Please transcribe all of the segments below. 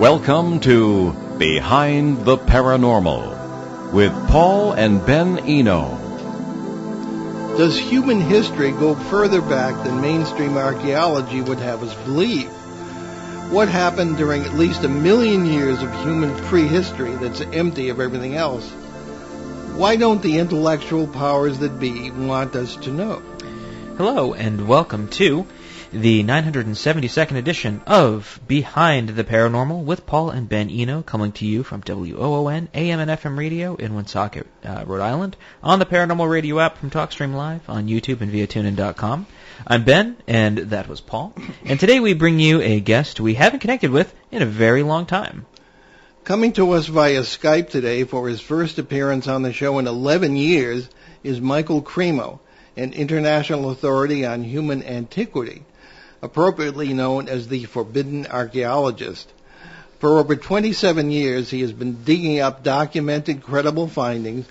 Welcome to Behind the Paranormal with Paul and Ben Eno. Does human history go further back than mainstream archaeology would have us believe? What happened during at least 1 million years of human prehistory that's empty of everything else? Why don't the intellectual powers that be want us to know? Hello, and welcome to the 972nd edition of Behind the Paranormal with Paul and Ben Eno, coming to you from WOON AM and FM radio in Woonsocket, Rhode Island, on the Paranormal Radio app from TalkStream Live, on YouTube and via TuneIn.com. I'm Ben, and that was Paul. And today we bring you a guest we haven't connected with in a very long time. Coming to us via Skype today for his first appearance on the show in 11 years is Michael Cremo, an international authority on human antiquity, appropriately known as the Forbidden Archaeologist. For over 27 years, he has been digging up documented, credible findings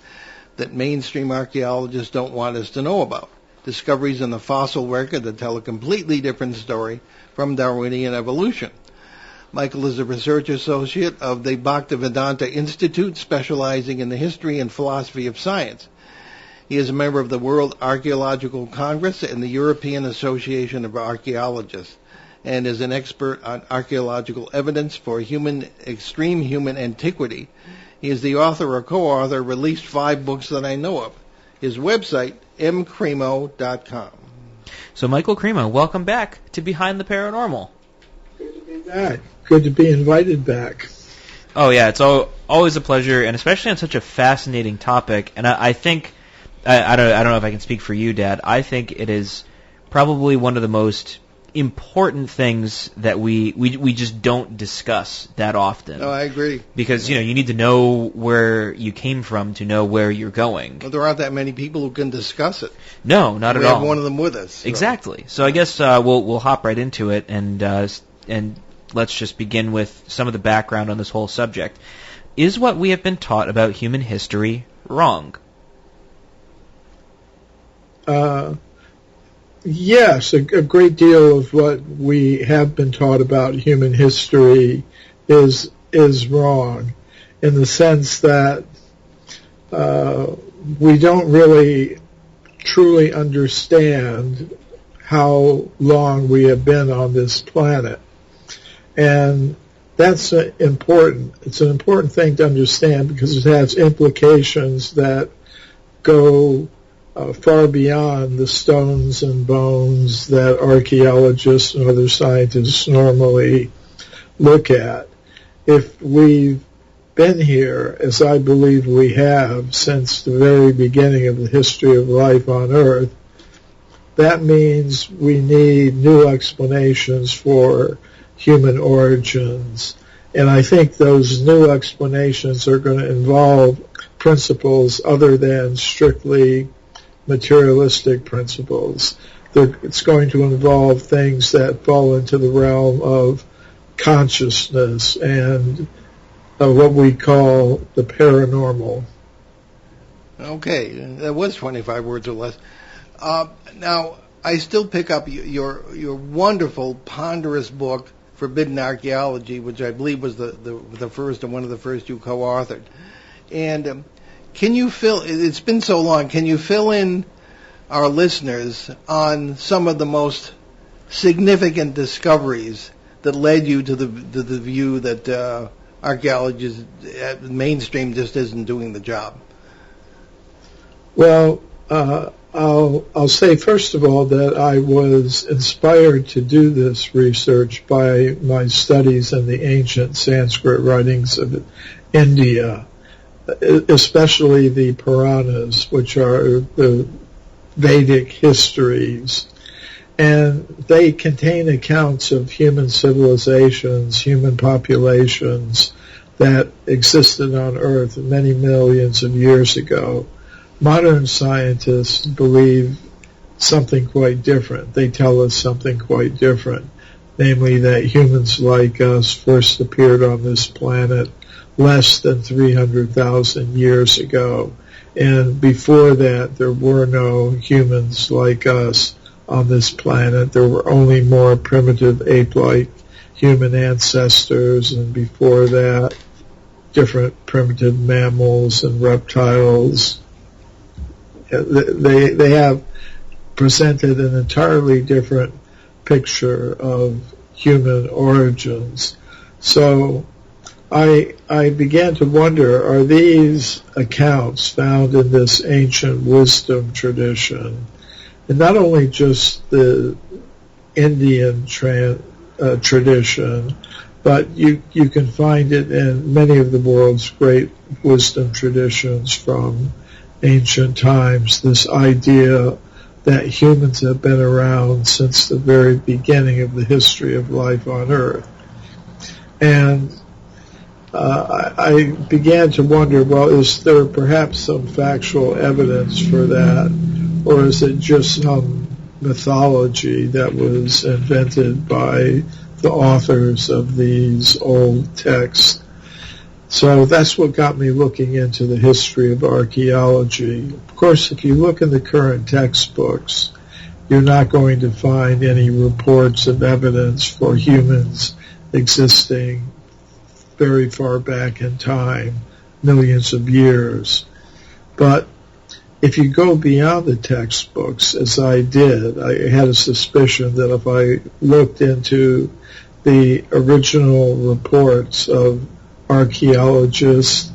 that mainstream archaeologists don't want us to know about. Discoveries in the fossil record that tell a completely different story from Darwinian evolution. Michael is a research associate of the Bhaktivedanta Institute, specializing in the history and philosophy of science. He is a member of the World Archaeological Congress and the European Association of Archaeologists, and is an expert on archaeological evidence for extreme human antiquity. He is the author or co-author of at least 5 books that I know of. His website, mcremo.com. So, Michael Cremo, welcome back to Behind the Paranormal. Good to be back. Good to be invited back. Oh, yeah, it's always a pleasure, and especially on such a fascinating topic. And I think... I don't know if I can speak for you, Dad. I think it is probably one of the most important things that we just don't discuss that often. No, I agree. Because, you need to know where you came from to know where you're going. Well, there aren't that many people who can discuss it. No, not at all. We have one of them with us. So. Exactly. So I guess we'll hop right into it, and let's just begin with some of the background on this whole subject. Is what we have been taught about human history wrong? Yes, a great deal of what we have been taught about human history is wrong, in the sense that we don't really truly understand how long we have been on this planet. And that's important. It's an important thing to understand because it has implications that go far beyond the stones and bones that archaeologists and other scientists normally look at. If we've been here, as I believe we have, since the very beginning of the history of life on Earth, that means we need new explanations for human origins. And I think those new explanations are going to involve principles other than strictly materialistic principles. It's going to involve things that fall into the realm of consciousness and what we call the paranormal. Okay, that was 25 words or less. Now, I still pick up your wonderful, ponderous book, Forbidden Archaeology, which I believe was the first and one of the first you co-authored. And can you it's been so long, can you fill in our listeners on some of the most significant discoveries that led you to the view that archaeologists, mainstream, just isn't doing the job? Well, I'll say first of all that I was inspired to do this research by my studies in the ancient Sanskrit writings of India, especially the Puranas, which are the Vedic histories. And they contain accounts of human civilizations, human populations that existed on Earth many millions of years ago. Modern scientists believe something quite different. They tell us something quite different, namely that humans like us first appeared on this planet less than 300,000 years ago. And before that, there were no humans like us on this planet. There were only more primitive ape-like human ancestors, and before that, different primitive mammals and reptiles. They have presented an entirely different picture of human origins. So I began to wonder, are these accounts found in this ancient wisdom tradition, and not only just the Indian tradition, but you can find it in many of the world's great wisdom traditions from ancient times, this idea that humans have been around since the very beginning of the history of life on Earth. And I began to wonder, well, is there perhaps some factual evidence for that, or is it just some mythology that was invented by the authors of these old texts? So that's what got me looking into the history of archaeology. Of course, if you look in the current textbooks, you're not going to find any reports of evidence for humans existing very far back in time, millions of years. But if you go beyond the textbooks, as I did, I had a suspicion that if I looked into the original reports of archaeologists,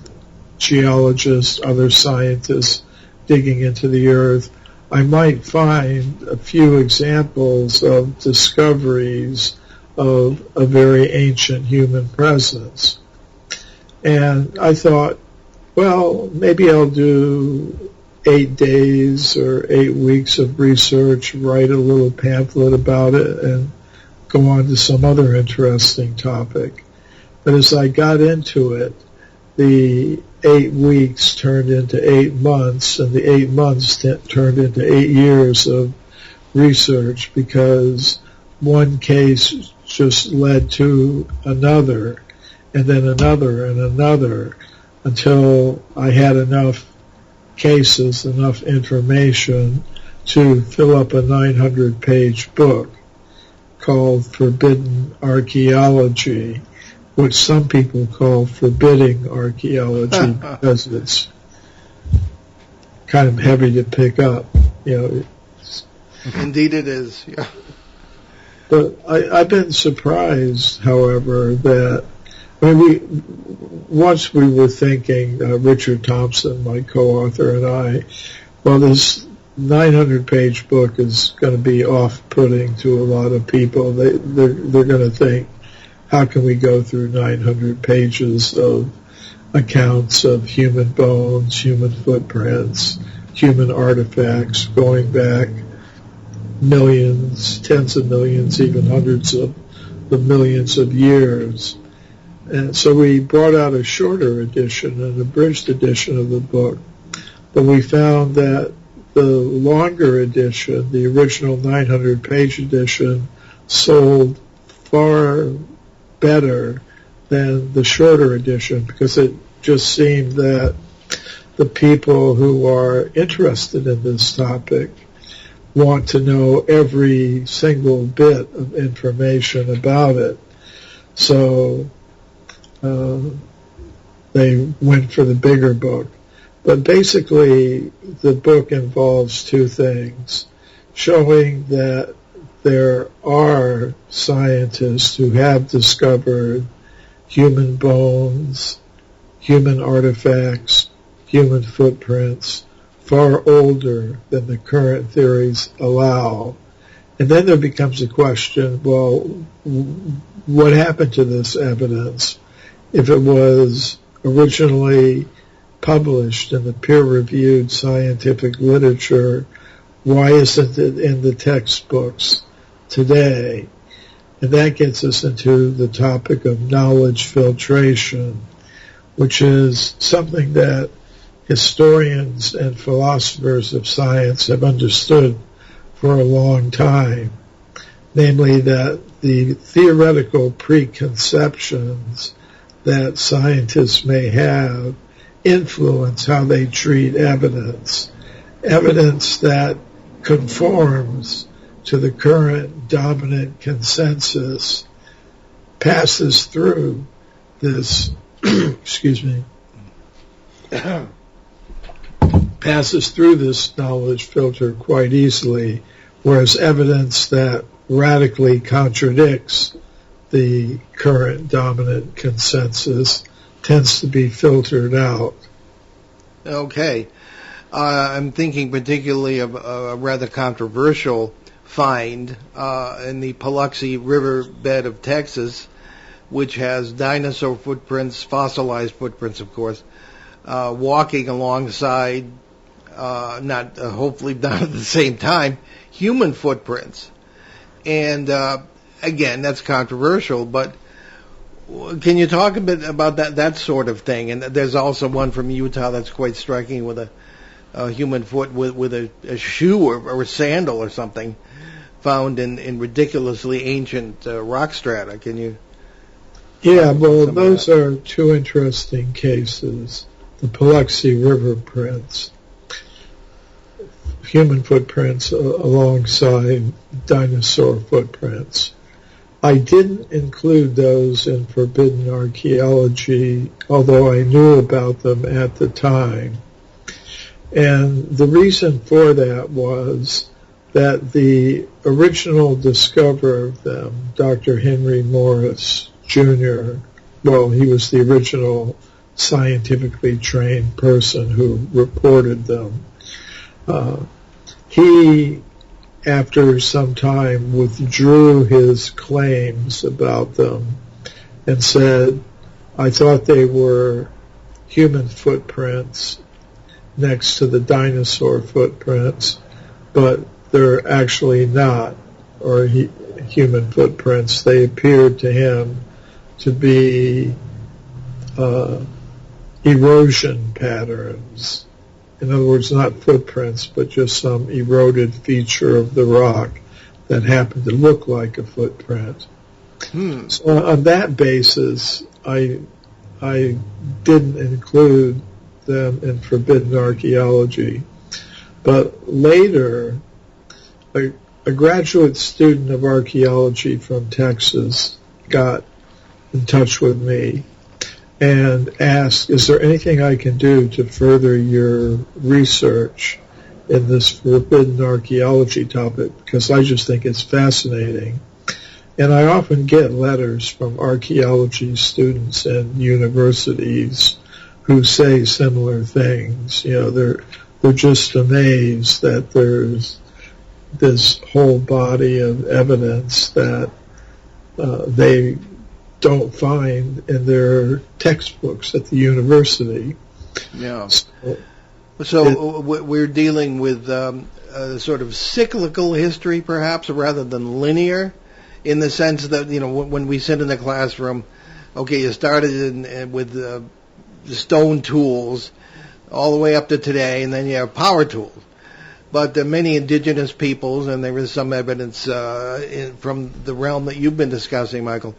geologists, other scientists digging into the earth, I might find a few examples of discoveries of a very ancient human presence. And I thought, well, maybe I'll do 8 days or 8 weeks of research, write a little pamphlet about it, and go on to some other interesting topic. But as I got into it, the 8 weeks turned into 8 months, and the 8 months turned into 8 years of research, because one case just led to another, and then another and another, until I had enough cases, enough information to fill up a 900-page book called Forbidden Archaeology, which some people call forbidding archaeology because it's kind of heavy to pick up. Indeed it is, yeah. But I've been surprised, however, that once we were thinking, Richard Thompson, my co-author, and I, well, this 900-page book is going to be off-putting to a lot of people. They're going to think, how can we go through 900 pages of accounts of human bones, human footprints, human artifacts going back millions, tens of millions, even hundreds of millions of years? And so we brought out a shorter edition, an abridged edition of the book. But we found that the longer edition, the original 900-page edition, sold far better than the shorter edition, because it just seemed that the people who are interested in this topic want to know every single bit of information about it. So they went for the bigger book. But basically, the book involves two things: showing that there are scientists who have discovered human bones, human artifacts, human footprints, far older than the current theories allow. And then there becomes a question, well, what happened to this evidence? If it was originally published in the peer-reviewed scientific literature, why isn't it in the textbooks today? And that gets us into the topic of knowledge filtration, which is something that historians and philosophers of science have understood for a long time, namely that the theoretical preconceptions that scientists may have influence how they treat evidence that conforms to the current dominant consensus passes through this, excuse me, passes through this knowledge filter quite easily, whereas evidence that radically contradicts the current dominant consensus tends to be filtered out. Okay. I'm thinking particularly of a rather controversial find in the Paluxy riverbed of Texas, which has dinosaur footprints, fossilized footprints, of course, walking alongside, hopefully not at the same time, human footprints. And again, that's controversial, but can you talk a bit about that sort of thing? And there's also one from Utah that's quite striking with a human foot with a shoe or a sandal or something found in ridiculously ancient rock strata. Can you? Yeah, well, those are two interesting cases. The Paluxy River prints, human footprints alongside dinosaur footprints. I didn't include those in Forbidden Archaeology, although I knew about them at the time. And the reason for that was that the original discoverer of them, Dr. Henry Morris Jr., well, he was the original scientifically trained person who reported them. He, after some time, withdrew his claims about them and said, I thought they were human footprints next to the dinosaur footprints, but they're actually not, or human footprints. They appeared to him to be erosion patterns. In other words, not footprints, but just some eroded feature of the rock that happened to look like a footprint. So on that basis, I didn't include them in Forbidden Archaeology. But later, a graduate student of archaeology from Texas got in touch with me and asked, is there anything I can do to further your research in this Forbidden Archaeology topic? Because I just think it's fascinating. And I often get letters from archaeology students in universities who say similar things. You know, they're just amazed that there's this whole body of evidence that they don't find in their textbooks at the university. Yeah. So we're dealing with a sort of cyclical history, perhaps, rather than linear, in the sense that, you know, when we sit in the classroom, okay, you started with the stone tools all the way up to today, and then you have power tools. But many indigenous peoples, and there is some evidence from the realm that you've been discussing, Michael,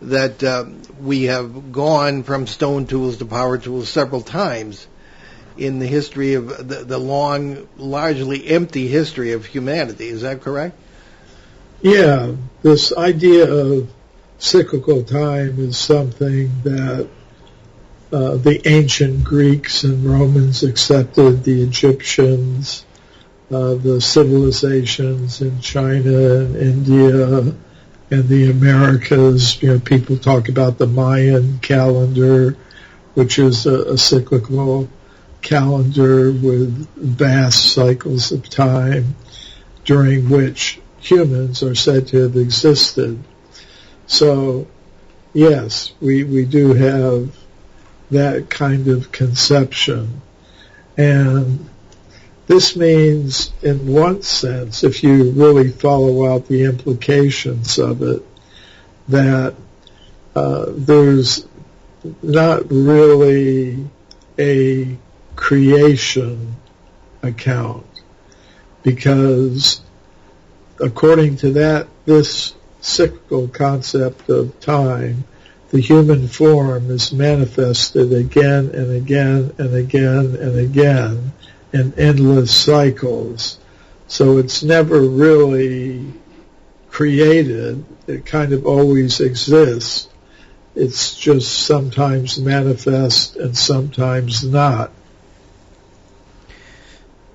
that we have gone from stone tools to power tools several times in the history of the long, largely empty history of humanity. Is that correct? Yeah, this idea of cyclical time is something that the ancient Greeks and Romans accepted, the Egyptians, the civilizations in China and India and the Americas. You know, people talk about the Mayan calendar, which is a cyclical calendar with vast cycles of time during which humans are said to have existed. So, yes, we do have that kind of conception. And this means, in one sense, if you really follow out the implications of it, that there's not really a creation account, because according to this cyclical concept of time, the human form is manifested again and again and again and again in endless cycles. So it's never really created. It kind of always exists. It's just sometimes manifest and sometimes not.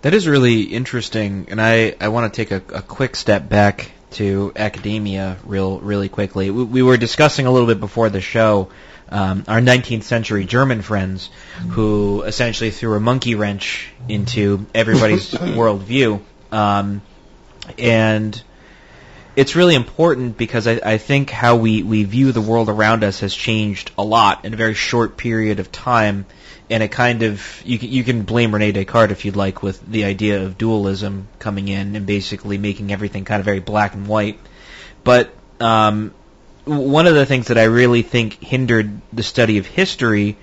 That is really interesting, and I want to take a quick step back to academia really quickly. We were discussing a little bit before the show our 19th century German friends who essentially threw a monkey wrench into everybody's worldview. And it's really important because I think how we view the world around us has changed a lot in a very short period of time. And it kind of, you can blame René Descartes if you'd like with the idea of dualism coming in and basically making everything kind of very black and white. But one of the things that I really think hindered the study of history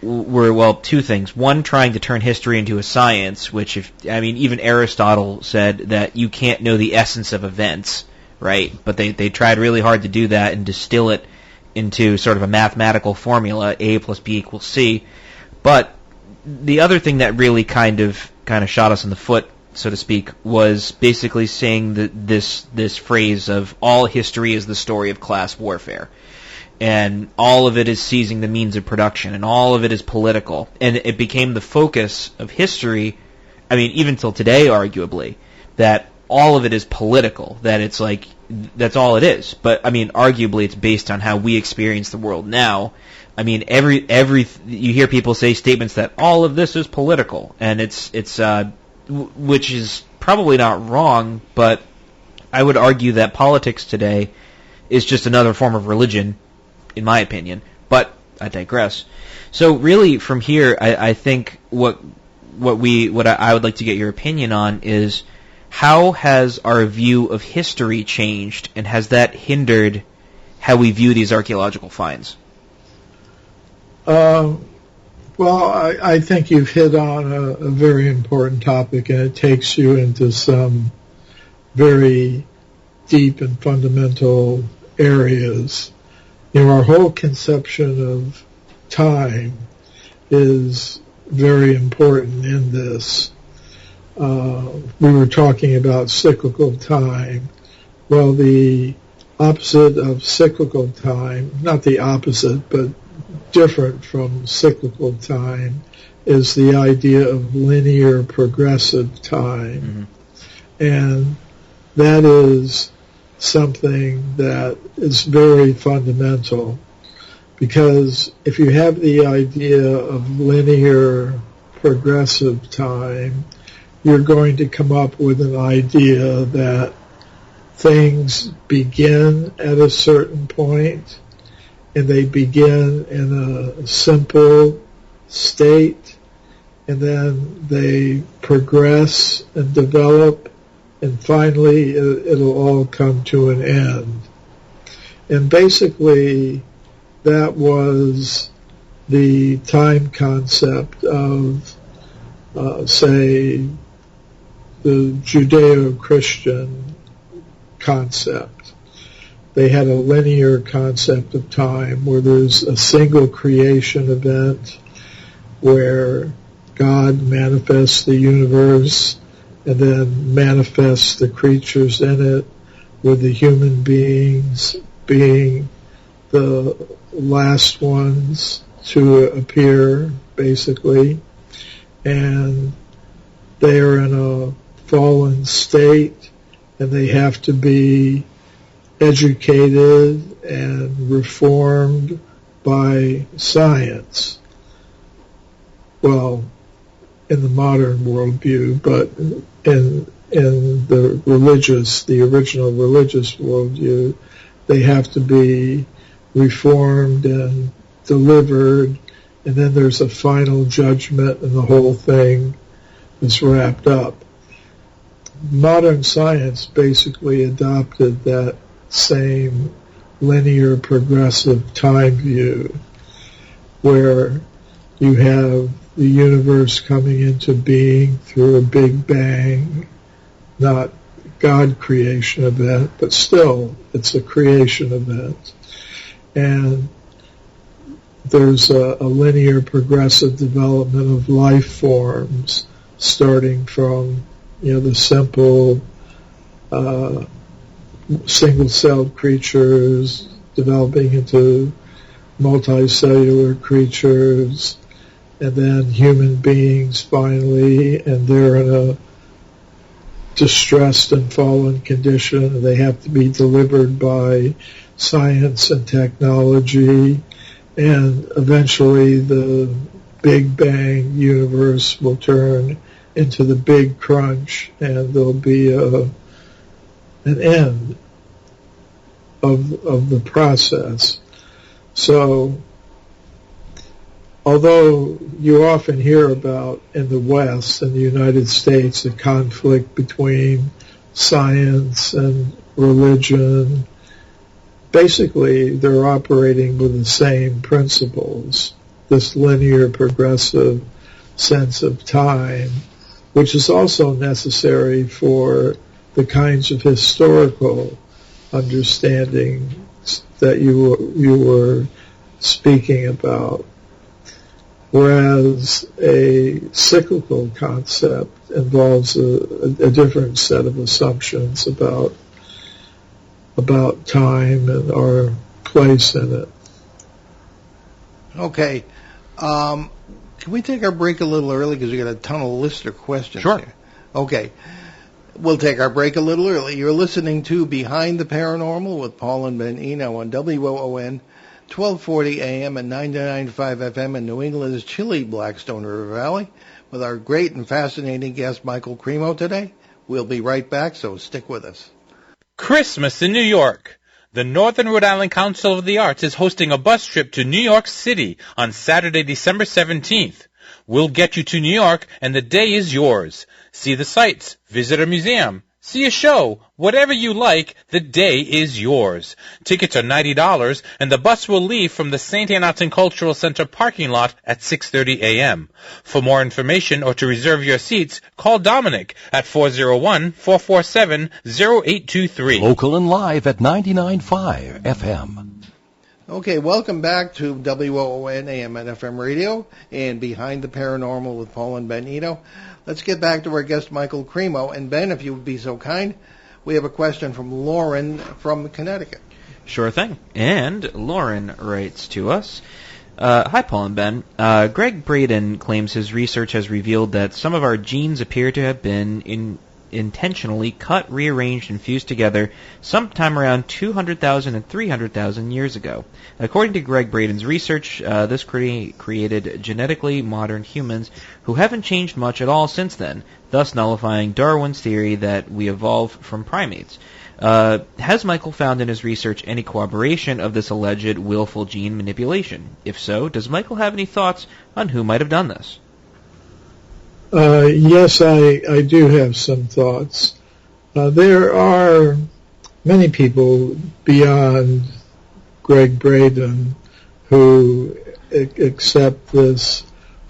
were, well, two things. One, trying to turn history into a science, which even Aristotle said that you can't know the essence of events, right? But they tried really hard to do that and distill it into sort of a mathematical formula, A plus B equals C. But the other thing that really kind of shot us in the foot, so to speak, was basically saying that this phrase of all history is the story of class warfare. And all of it is seizing the means of production, and all of it is political. And it became the focus of history, even till today, arguably, that all of it is political, that it's like, that's all it is. But, arguably it's based on how we experience the world now. You hear people say statements that all of this is political, and it's which is probably not wrong, but I would argue that politics today is just another form of religion, in my opinion. But I digress. So really, from here, I think what I would like to get your opinion on is how has our view of history changed, and has that hindered how we view these archaeological finds? Well, I think you've hit on a very important topic, and it takes you into some very deep and fundamental areas. Our whole conception of time is very important in this. We were talking about cyclical time. Well, the opposite of cyclical time, not the opposite, but different from cyclical time, is the idea of linear progressive time. Mm-hmm. And that is something that is very fundamental, because if you have the idea of linear progressive time, you're going to come up with an idea that things begin at a certain point, and they begin in a simple state, and then they progress and develop, and finally it'll all come to an end. And basically that was the time concept of, say, the Judeo-Christian concept. They had a linear concept of time where there's a single creation event where God manifests the universe and then manifests the creatures in it, with the human beings being the last ones to appear, basically. And they are in a fallen state, and they have to be educated and reformed by science. Well, in the modern worldview, but in the original religious worldview, they have to be reformed and delivered, and then there's a final judgment, and the whole thing is wrapped up. Modern science basically adopted that same linear progressive time view, where you have the universe coming into being through a big bang, not God creation event, but still it's a creation event. And there's a linear progressive development of life forms, starting from the simple single-celled creatures developing into multicellular creatures, and then human beings finally, and they're in a distressed and fallen condition, and they have to be delivered by science and technology, and eventually the Big Bang universe will turn into the Big Crunch, and there'll be an end of the process. So, although you often hear about in the West, in the United States, a conflict between science and religion, basically they're operating with the same principles, this linear progressive sense of time, which is also necessary for the kinds of historical understanding that you were speaking about. Whereas a cyclical concept involves a different set of assumptions about time and our place in it. Okay. Can we take our break a little early because we got a ton of listener questions Sure. here? Okay. We'll take our break a little early. You're listening to Behind the Paranormal with Paul and Ben Eno on WOON, 1240 AM and 99.5 FM in New England's chilly Blackstone River Valley with our great and fascinating guest Michael Cremo today. We'll be right back, so stick with us. Christmas in New York. The Northern Rhode Island Council of the Arts is hosting a bus trip to New York City on Saturday, December 17th. We'll get you to New York, and the day is yours. See the sights, visit a museum, see a show, whatever you like, the day is yours. Tickets are $90, and the bus will leave from the St. Anne Arts and Cultural Center parking lot at 6:30 a.m. For more information or to reserve your seats, call Dominic at 401-447-0823. Local and live at 99.5 FM. Okay, welcome back to WOON AM and FM Radio and Behind the Paranormal with Paul and Ben Eno. Let's get back to our guest Michael Cremo. And Ben, if you would be so kind, we have a question from Lauren from Connecticut. Sure thing. And Lauren writes to us, Hi, Paul and Ben. Greg Braden claims his research has revealed that some of our genes appear to have been intentionally cut, rearranged, and fused together sometime around 200,000 and 300,000 years ago. According to Greg Braden's research, this created genetically modern humans who haven't changed much at all since then, thus nullifying Darwin's theory that we evolved from primates. Has Michael found in his research any corroboration of this alleged willful gene manipulation? If so, does Michael have any thoughts on who might have done this? Yes, I do have some thoughts. There are many people beyond Greg Braden who accept this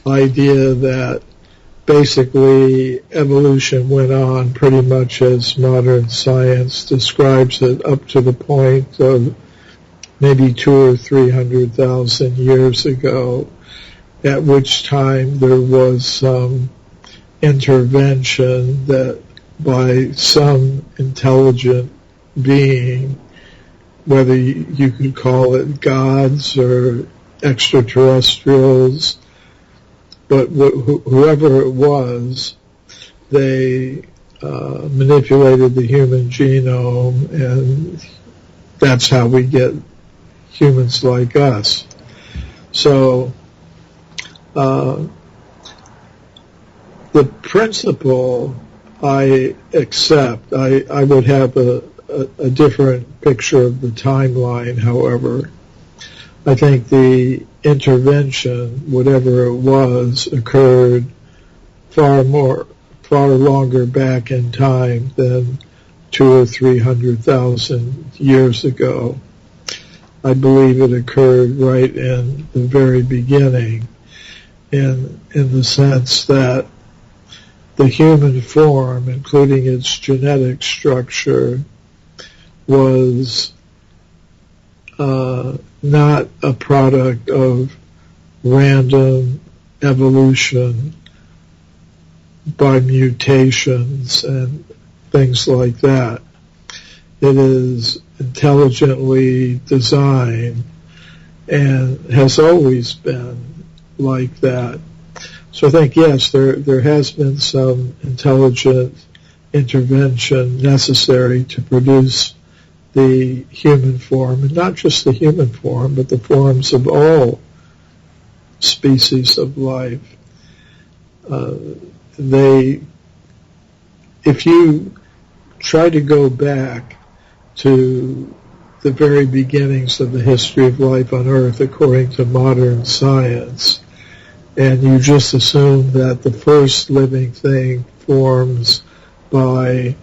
idea that basically evolution went on pretty much as modern science describes it, up to the point of maybe 200,000 or 300,000 years ago, at which time there was some intervention that by some intelligent being, whether you could call it gods or extraterrestrials, but whoever it was, they manipulated the human genome, and that's how we get humans like us. So the principle I accept. I would have a different picture of the timeline, however. I think the intervention, whatever it was, occurred far longer back in time than 200,000 or 300,000 years ago. I believe it occurred right in the very beginning, in the sense that the human form, including its genetic structure, was not a product of random evolution by mutations and things like that. it is intelligently designed and has always been like that. So I think, yes, there has been some intelligent intervention necessary to produce the human form, and not just the human form, but the forms of all species of life. If you try to go back to the very beginnings of the history of life on Earth according to modern science, and you just assume that the first living thing forms by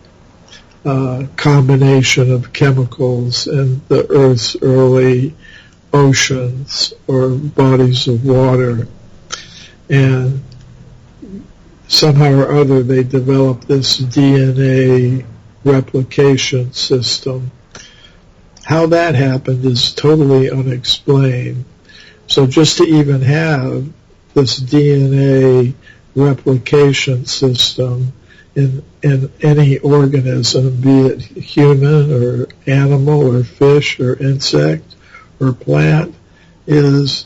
a combination of chemicals in the Earth's early oceans or bodies of water, and somehow or other they developed this DNA replication system. How that happened is totally unexplained. So just to even have this DNA replication system in any organism, be it human or animal or fish or insect or plant, is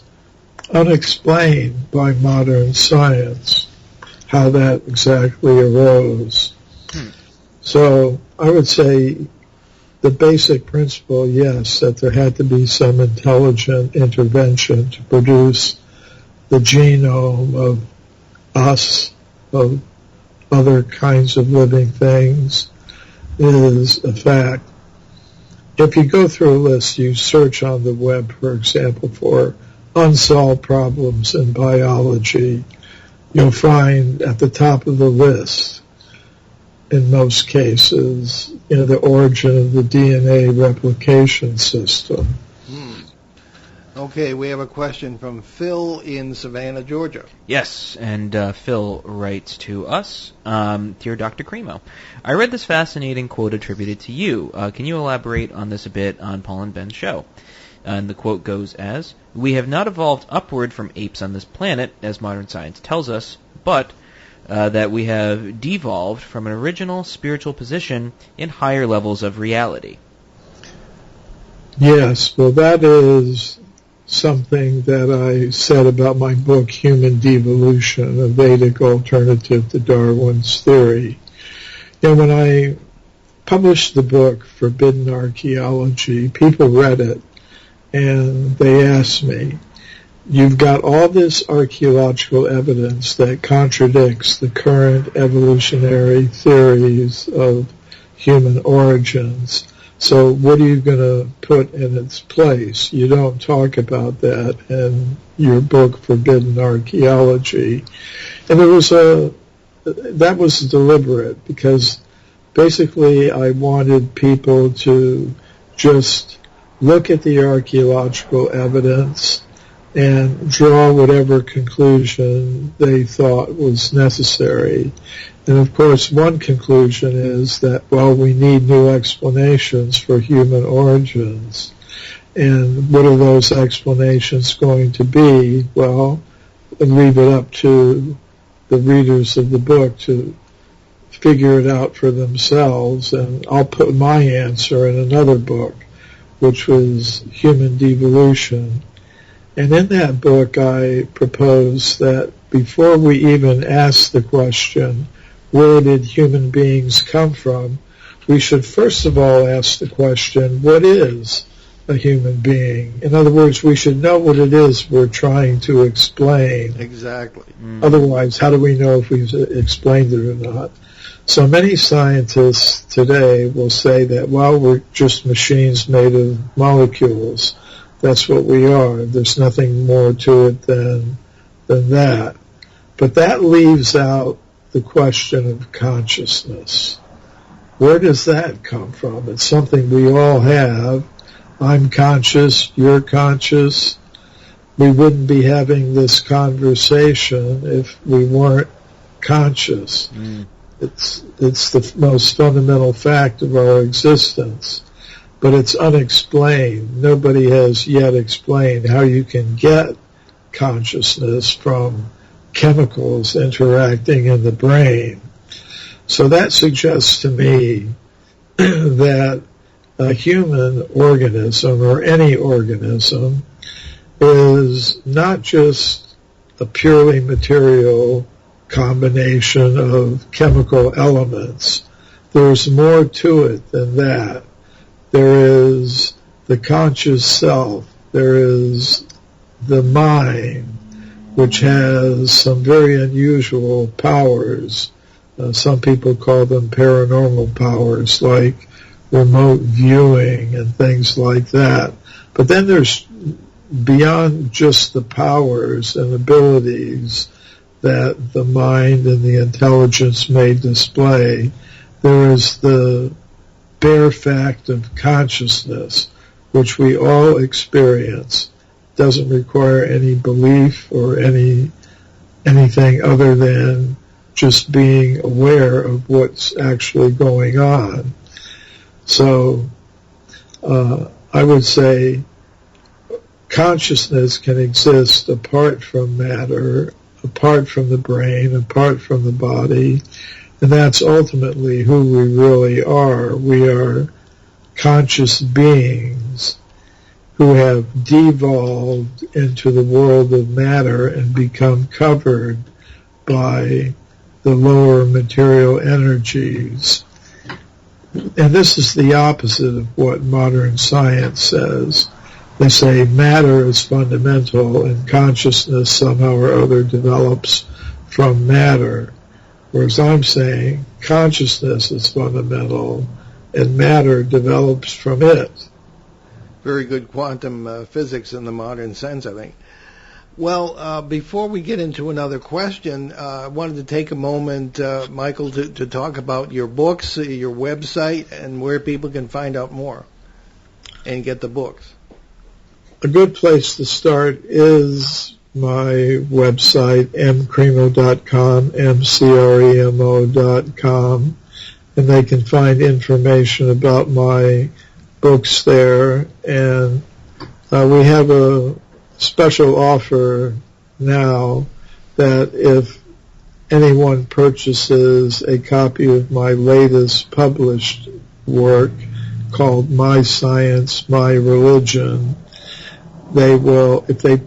unexplained by modern science, how that exactly arose. So I would say the basic principle, yes, that there had to be some intelligent intervention to produce the genome of us, of other kinds of living things, is a fact. If you go through a list, you search on the web, for example, for unsolved problems in biology, you'll find at the top of the list, in most cases, the origin of the DNA replication system. Okay, we have a question from Phil in Savannah, Georgia. Yes, and Phil writes to us, Dear Dr. Cremo, I read this fascinating quote attributed to you. Can you elaborate on this a bit on Paul and Ben's show? And the quote goes as, we have not evolved upward from apes on this planet, as modern science tells us, but that we have devolved from an original spiritual position in higher levels of reality. Yes, well, that is something that I said about my book, Human Devolution, a Vedic alternative to Darwin's theory. When I published the book, Forbidden Archaeology, people read it, and they asked me, you've got all this archaeological evidence that contradicts the current evolutionary theories of human origins. So what are you going to put in its place? You don't talk about that in your book, Forbidden Archaeology. And that was deliberate, because basically I wanted people to just look at the archaeological evidence and draw whatever conclusion they thought was necessary. And of course, one conclusion is that, well, we need new explanations for human origins. And what are those explanations going to be? Well, leave it up to the readers of the book to figure it out for themselves. And I'll put my answer in another book, which was Human Devolution. And in that book, I propose that before we even ask the question, where did human beings come from, we should first of all ask the question, what is a human being? In other words, we should know what it is we're trying to explain. Exactly. Otherwise, how do we know if we've explained it or not? So many scientists today will say that, well, we're just machines made of molecules. That's what we are. There's nothing more to it than that. But that leaves out the question of consciousness. Where does that come from? It's something we all have. I'm conscious, you're conscious. We wouldn't be having this conversation if we weren't conscious. It's the most fundamental fact of our existence. But it's unexplained. Nobody has yet explained how you can get consciousness from chemicals interacting in the brain. So that suggests to me that a human organism or any organism is not just a purely material combination of chemical elements. There's more to it than that. There is the conscious self. There is the mind, which has some very unusual powers. Some people call them paranormal powers, like remote viewing and things like that. But then there's, beyond just the powers and abilities that the mind and the intelligence may display, there is the bare fact of consciousness, which we all experience. Doesn't require any belief or anything other than just being aware of what's actually going on. So I would say consciousness can exist apart from matter, apart from the brain, apart from the body, and that's ultimately who we really are. We are conscious beings who have devolved into the world of matter and become covered by the lower material energies. And this is the opposite of what modern science says. They say matter is fundamental and consciousness somehow or other develops from matter. Whereas I'm saying consciousness is fundamental and matter develops from it. Very good quantum physics in the modern sense, I think. Well, before we get into another question, I wanted to take a moment, Michael, to talk about your books, your website, and where people can find out more and get the books. A good place to start is my website, mcremo.com, mcremo.com, and they can find information about my books there. And we have a special offer now that if anyone purchases a copy of my latest published work called My Science, My Religion, they will, if they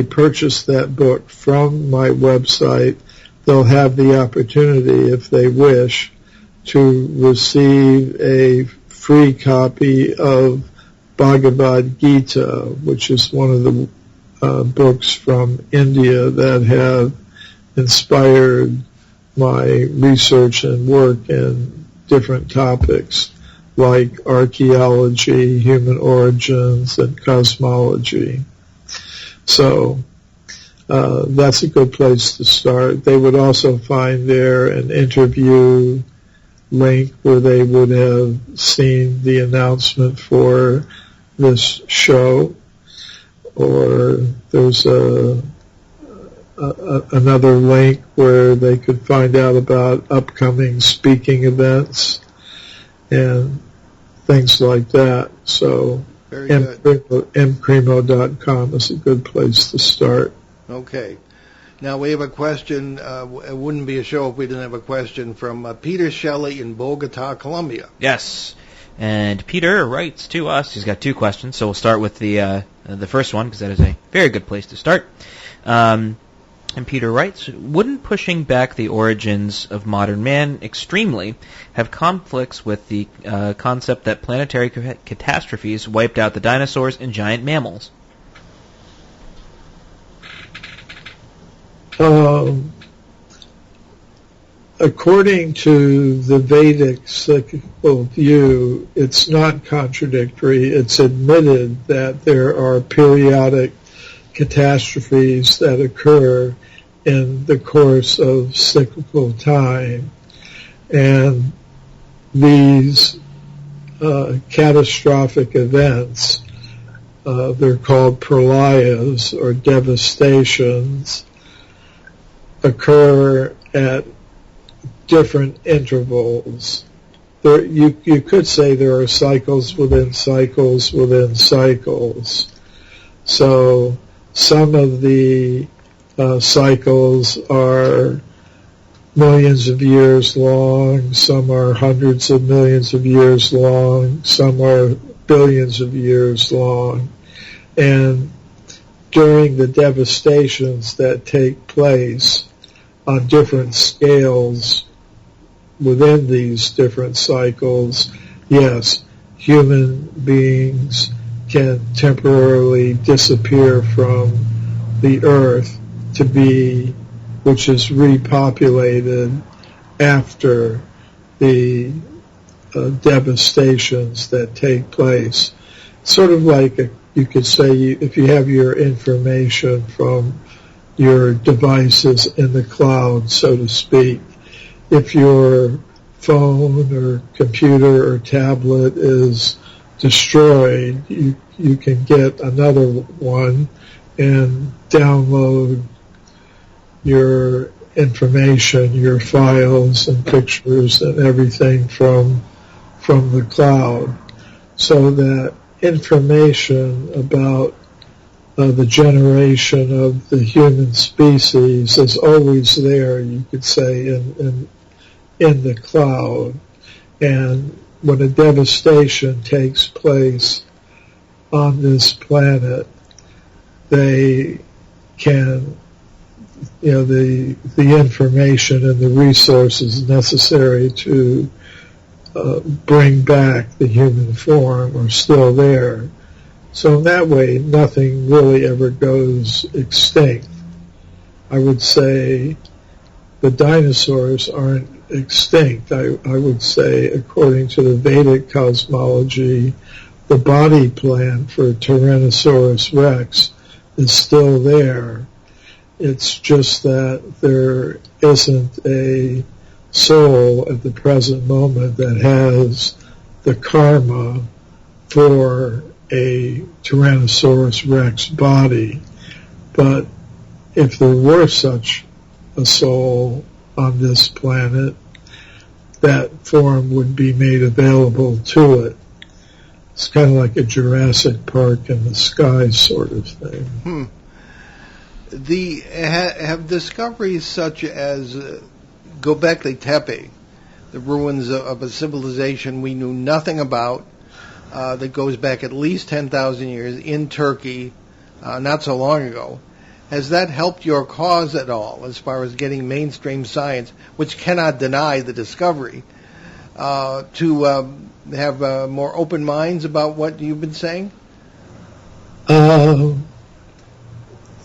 purchase that book from my website, they'll have the opportunity, if they wish, to receive a free copy of Bhagavad Gita, which is one of the books from India that have inspired my research and work in different topics like archaeology, human origins, and cosmology. So that's a good place to start. They would also find there an interview link where they would have seen the announcement for this show, or there's another link where they could find out about upcoming speaking events and things like that. So mcremo.com is a good place to start. Okay. Now we have a question. It wouldn't be a show if we didn't have a question from Peter Shelley in Bogota, Colombia. Yes. And Peter writes to us. He's got two questions, so we'll start with the first one, because that is a very good place to start. And Peter writes, wouldn't pushing back the origins of modern man extremely have conflicts with the concept that planetary catastrophes wiped out the dinosaurs and giant mammals? According to the Vedic cyclical view, it's not contradictory. It's admitted that there are periodic catastrophes that occur in the course of cyclical time. And these catastrophic events, they're called pralayas or devastations, occur at different intervals. You could say there are cycles within cycles within cycles. So some of the cycles are millions of years long, some are hundreds of millions of years long, some are billions of years long. And during the devastations that take place on different scales within these different cycles, yes, human beings can temporarily disappear from the earth to be, which is repopulated after the devastations that take place. Sort of like you could say, if you have your information from your devices in the cloud, so to speak, if your phone or computer or tablet is destroyed, you can get another one and download your information, your files and pictures and everything from the cloud, so that information about the generation of the human species is always there, you could say, in the cloud. And when a devastation takes place on this planet, they can, the information and the resources necessary to bring back the human form are still there. So in that way, nothing really ever goes extinct. I would say the dinosaurs aren't extinct. I would say, according to the Vedic cosmology, the body plan for Tyrannosaurus rex is still there. It's just that there isn't a soul at the present moment that has the karma for a Tyrannosaurus rex body. But if there were such a soul on this planet, that form would be made available to it. It's kind of like a Jurassic Park in the sky sort of thing. Have discoveries such as Göbekli Tepe, the ruins of a civilization we knew nothing about, that goes back at least 10,000 years in Turkey, not so long ago, has that helped your cause at all as far as getting mainstream science, which cannot deny the discovery, to have more open minds about what you've been saying?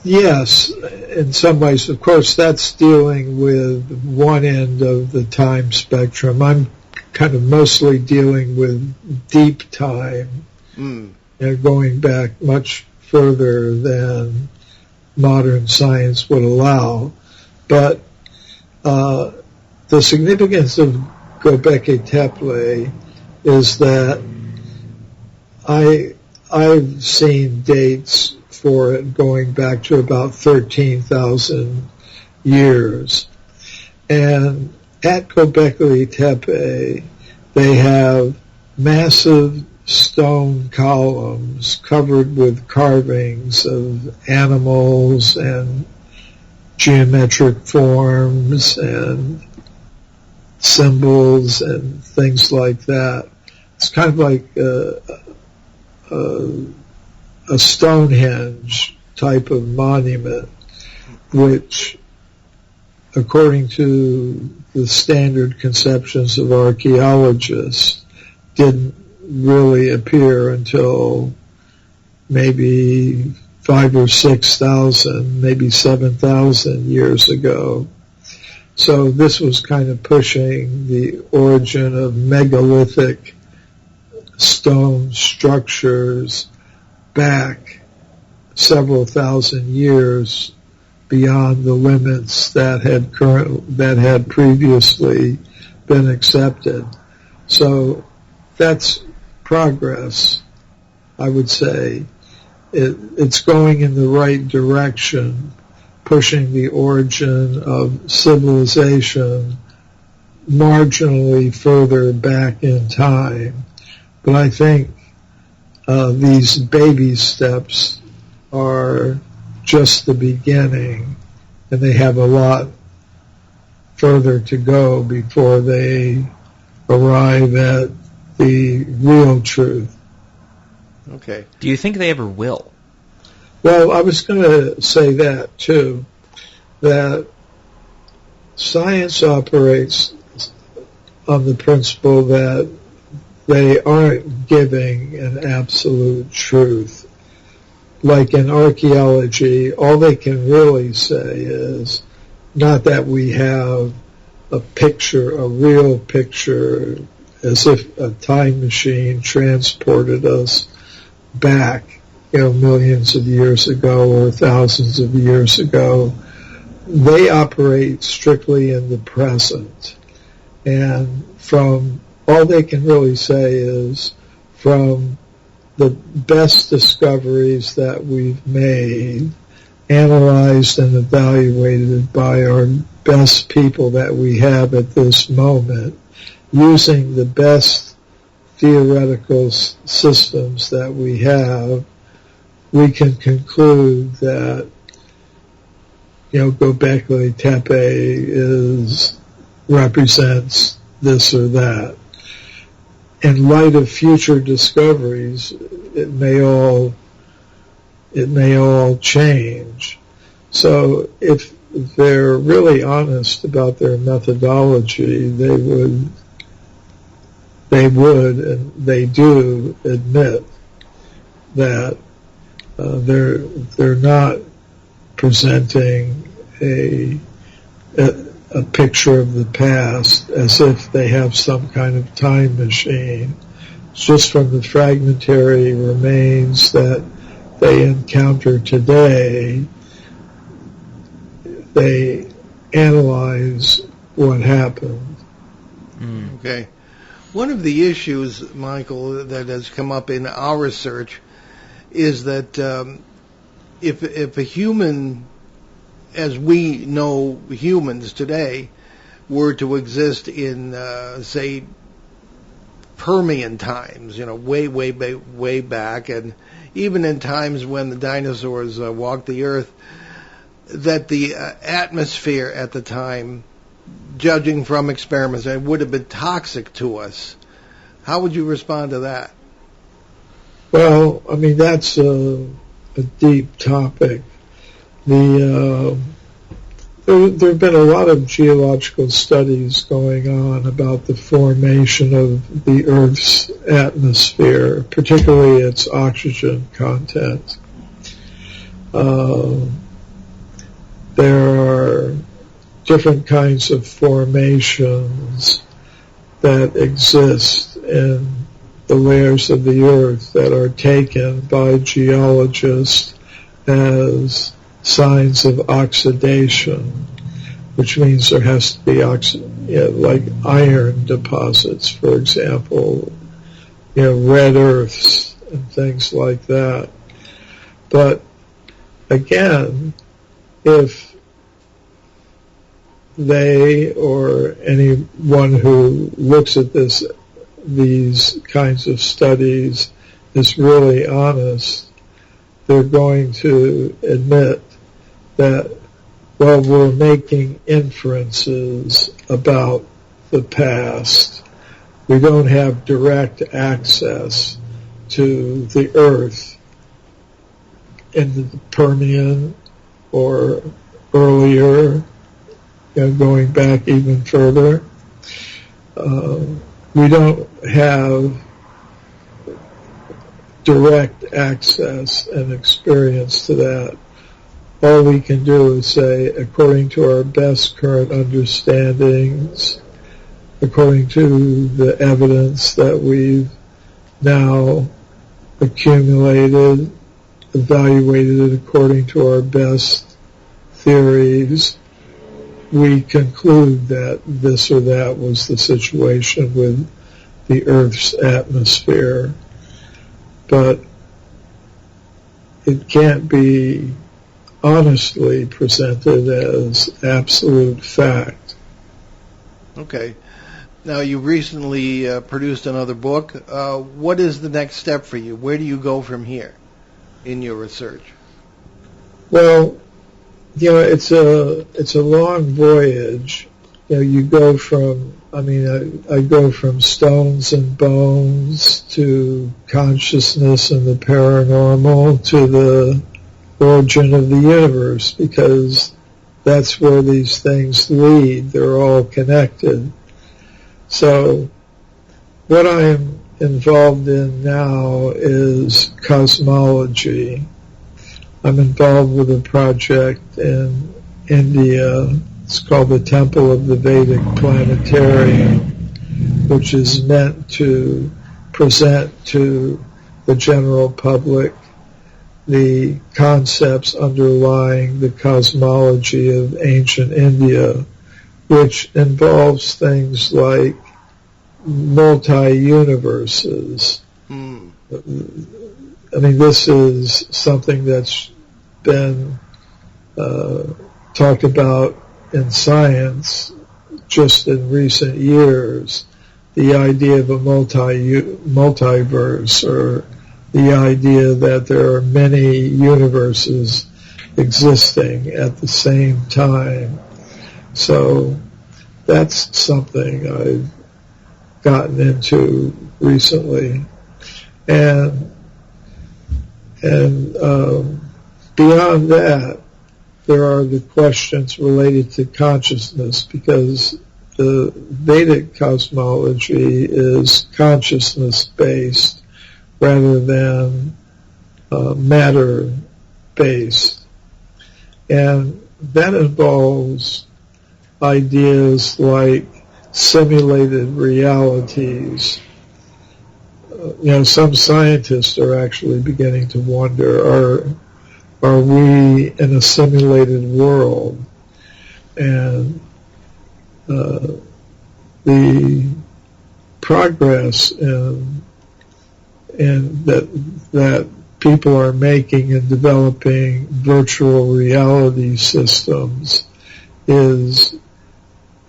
Yes, in some ways. Of course, that's dealing with one end of the time spectrum. I'm kind of mostly dealing with deep time, going back much further than modern science would allow. But the significance of Göbekli Tepe is that I've seen dates for it going back to about 13,000 years. And at Göbekli Tepe, they have massive stone columns covered with carvings of animals and geometric forms and symbols and things like that. It's kind of like a Stonehenge type of monument, which, according to the standard conceptions of archaeologists, didn't really appear until maybe 5,000 or 6,000, maybe 7,000 years ago. So this was kind of pushing the origin of megalithic stone structures back several thousand years beyond the limits that had previously been accepted. So that's progress, I would say. It's going in the right direction, pushing the origin of civilization marginally further back in time. But I think these baby steps are just the beginning, and they have a lot further to go before they arrive at the real truth. Okay. Do you think they ever will? Well, I was going to say that too, that science operates on the principle that they aren't giving an absolute truth. Like in archaeology, all they can really say is not that we have a picture, a real picture, as if a time machine transported us back, millions of years ago or thousands of years ago. They operate strictly in the present. And from all they can really say is from the best discoveries that we've made, analyzed and evaluated by our best people that we have at this moment, using the best theoretical systems that we have, we can conclude that, Göbekli Tepe represents this or that. In light of future discoveries, it may all change. So if they're really honest about their methodology, they would and they do admit that they're not presenting a picture of the past as if they have some kind of time machine. It's just from the fragmentary remains that they encounter today, they analyze what happened. Okay. One of the issues, Michael, that has come up in our research is that if a human, as we know humans today, were to exist in, say, Permian times, way back, and even in times when the dinosaurs walked the earth, that the atmosphere at the time, judging from experiments, it would have been toxic to us. How would you respond to that? Well, I mean, that's a deep topic. There have been a lot of geological studies going on about the formation of the Earth's atmosphere, particularly its oxygen content. There are different kinds of formations that exist in the layers of the Earth that are taken by geologists as signs of oxidation, which means there has to be like iron deposits, for example, red earths and things like that. But again, if they or anyone who looks at these kinds of studies is really honest, they're going to admit that, well, we're making inferences about the past. We don't have direct access to the Earth in the Permian or earlier, going back even further. We don't have direct access and experience to that. All we can do is say, according to our best current understandings, according to the evidence that we've now accumulated, evaluated it according to our best theories, we conclude that this or that was the situation with the Earth's atmosphere. But it can't be honestly presented as absolute fact. Okay. Now, you recently produced another book. What is the next step for you? Where do you go from here in your research? Well, it's a long voyage, you go from, I go from stones and bones to consciousness and the paranormal to the origin of the universe, because that's where these things lead. They're all connected. So what I'm involved in now is cosmology. I'm involved with a project in India. It's called the Temple of the Vedic Planetarium, which is meant to present to the general public the concepts underlying the cosmology of ancient India, which involves things like multi-universes. This is something that's been talked about in science just in recent years. The idea of a multiverse, or the idea that there are many universes existing at the same time. So that's something I've gotten into recently. And beyond that, there are the questions related to consciousness, because the Vedic cosmology is consciousness-based rather than matter-based. And that involves ideas like simulated realities. Some scientists are actually beginning to wonder, are we in a simulated world? And the progress in that people are making in developing virtual reality systems is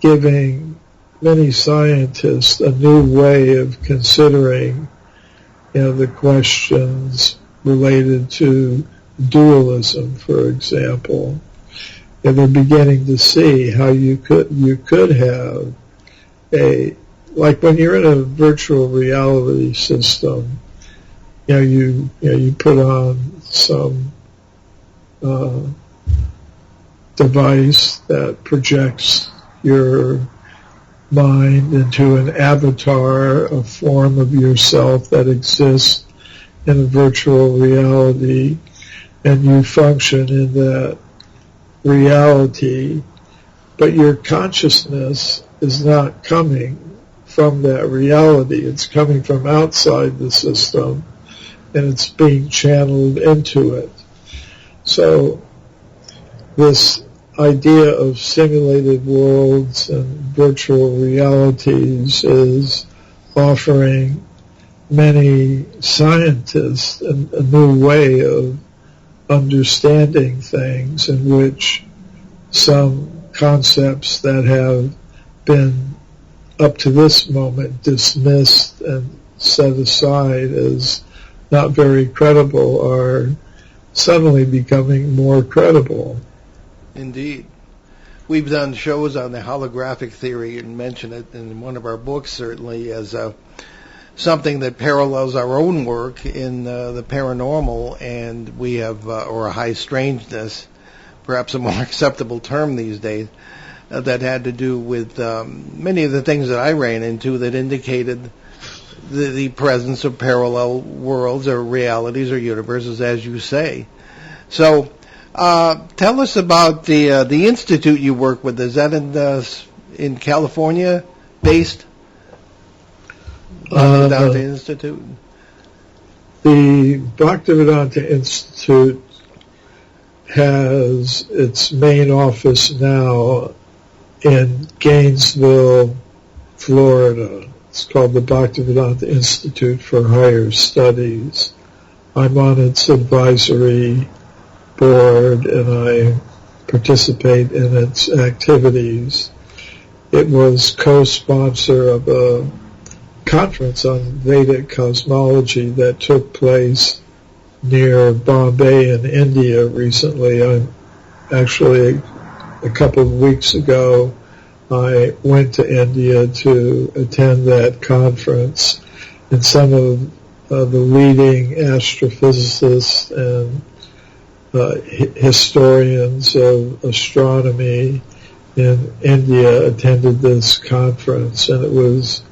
giving many scientists a new way of considering the questions related to dualism, for example. And they're beginning to see how you could have like when you're in a virtual reality system, you put on some device that projects your mind into an avatar, a form of yourself that exists in a virtual reality, and you function in that reality, but your consciousness is not coming from that reality. It's coming from outside the system, and it's being channeled into it. So this idea of simulated worlds and virtual realities is offering many scientists a new way of understanding things, in which some concepts that have been up to this moment dismissed and set aside as not very credible are suddenly becoming more credible. Indeed. We've done shows on the holographic theory and mentioned it in one of our books, certainly, as something that parallels our own work in the paranormal, and we have, or high strangeness, perhaps a more acceptable term these days, that had to do with many of the things that I ran into that indicated the presence of parallel worlds or realities or universes, as you say. So, tell us about the institute you work with. Is that in California based? Bhaktivedanta Institute. The Bhaktivedanta Institute has its main office now in Gainesville, Florida. It's called the Bhaktivedanta Institute for Higher Studies. I'm on its advisory board, and I participate in its activities. It was co-sponsor of a conference on Vedic cosmology that took place near Bombay in India recently. I'm actually, a couple of weeks ago, I went to India to attend that conference, and some of the leading astrophysicists and historians of astronomy in India attended this conference, and it was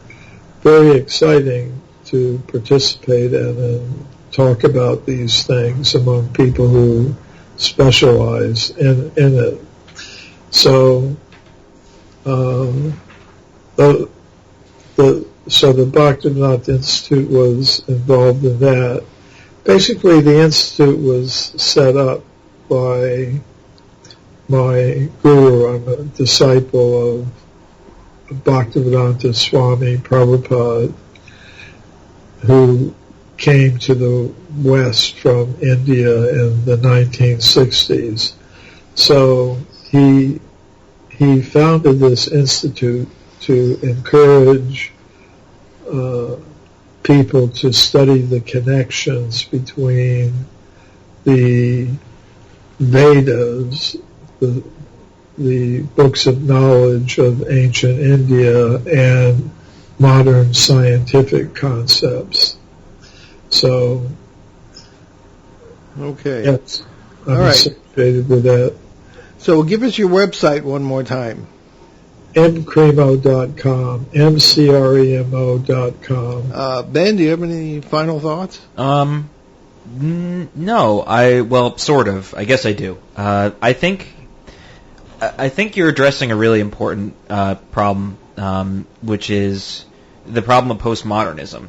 very exciting to participate in and talk about these things among people who specialize in it. So the Bhaktivinoda Institute was involved in that. Basically, the institute was set up by my guru. I'm a disciple of Bhaktivedanta Swami Prabhupada, who came to the West from India in the 1960s. So he founded this institute to encourage people to study the connections between the Vedas, the books of knowledge of ancient India, and modern scientific concepts. So, Okay. yes, I'm All right. associated with that. So give us your website one more time. mcremo.com, mcremo.com. Ben, do you have any final thoughts? No, well, sort of. I guess I do. I think you're addressing a really important problem, which is the problem of postmodernism,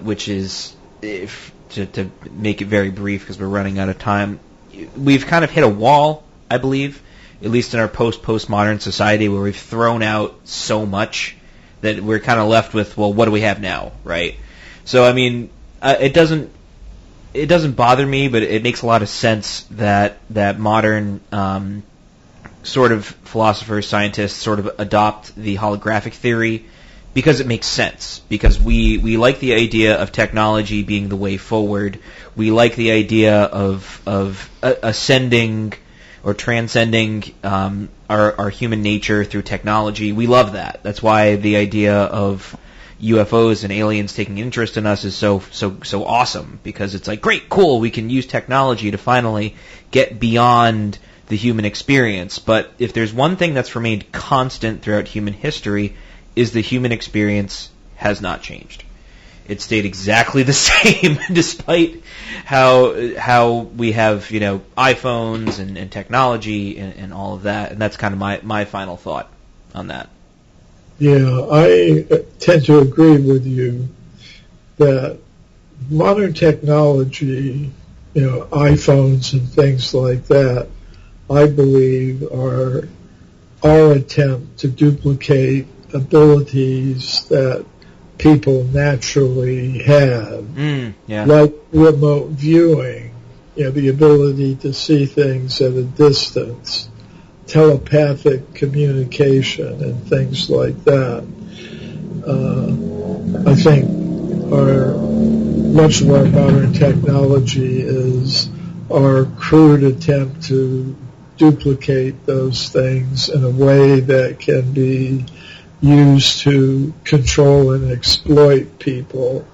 which is, to make it very brief because we're running out of time, we've kind of hit a wall, I believe, at least in our postmodern society, where we've thrown out so much that we're kind of left with, well, what do we have now, right? So, I mean, it doesn't bother me, but it makes a lot of sense that modern sort of philosophers, scientists sort of adopt the holographic theory, because it makes sense. Because we like the idea of technology being the way forward. We like the idea of ascending or transcending our human nature through technology. We love that. That's why the idea of UFOs and aliens taking interest in us is so awesome, because it's like, great, cool, we can use technology to finally get beyond the human experience. But if there's one thing that's remained constant throughout human history, is the human experience has not changed. It stayed exactly the same, despite how we have, iPhones and technology and all of that. And that's kind of my final thought on that. Yeah, I tend to agree with you that modern technology, iPhones and things like that, I believe are our attempt to duplicate abilities that people naturally have, like remote viewing, the ability to see things at a distance, telepathic communication, and things like that. I think much of our modern technology is our crude attempt to duplicate those things in a way that can be used to control and exploit people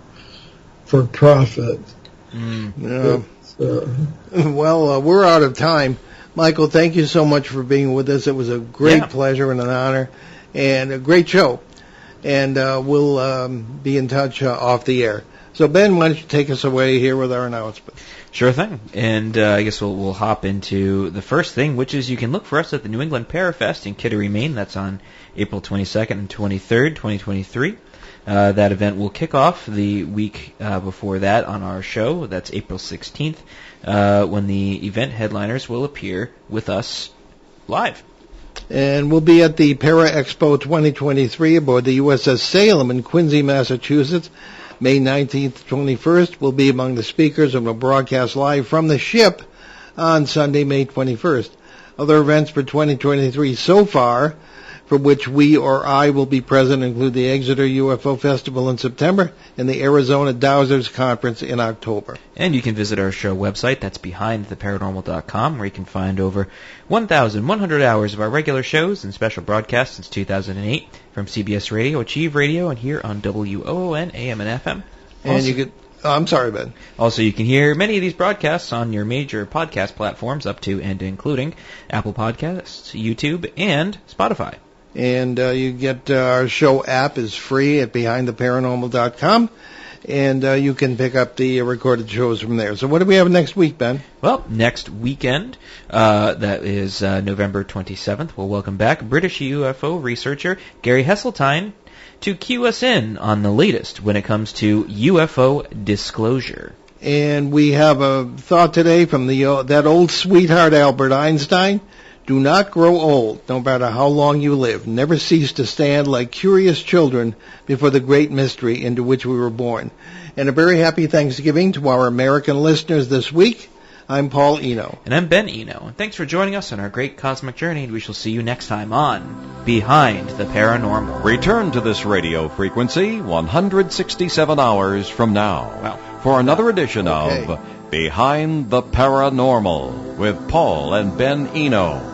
for profit. Yeah. Well, we're out of time. Michael, thank you so much for being with us. It was a great pleasure and an honor, and a great show. And we'll be in touch off the air. So, Ben, why don't you take us away here with our announcement? Sure thing. And I guess we'll hop into the first thing, which is you can look for us at the New England Parafest in Kittery, Maine. That's on April 22nd and 23rd, 2023. That event will kick off the week before that on our show. That's April 16th, when the event headliners will appear with us live. And we'll be at the Para Expo 2023 aboard the USS Salem in Quincy, Massachusetts. May 19th to 21st, we'll be among the speakers and will broadcast live from the ship on Sunday, May 21st. Other events for 2023 so far: for which we or I will be present include the Exeter UFO Festival in September and the Arizona Dowsers Conference in October. And you can visit our show website, that's behindtheparanormal.com, where you can find over 1,100 hours of our regular shows and special broadcasts since 2008 from CBS Radio, Achieve Radio, and here on WOON, AM and FM. And you could... I'm sorry, Ben. Also, you can hear many of these broadcasts on your major podcast platforms, up to and including Apple Podcasts, YouTube, and Spotify. And you get our show app is free at behindtheparanormal.com, and you can pick up the recorded shows from there. So what do we have next week, Ben? Well, next weekend, that is November 27th, we'll welcome back British UFO researcher Gary Heseltine to cue us in on the latest when it comes to UFO disclosure. And we have a thought today from that old sweetheart Albert Einstein. Do not grow old, no matter how long you live. Never cease to stand like curious children before the great mystery into which we were born. And a very happy Thanksgiving to our American listeners this week. I'm Paul Eno. And I'm Ben Eno. And thanks for joining us on our great cosmic journey, and we shall see you next time on Behind the Paranormal. Return to this radio frequency 167 hours from now. Well, for another edition of Behind the Paranormal with Paul and Ben Eno.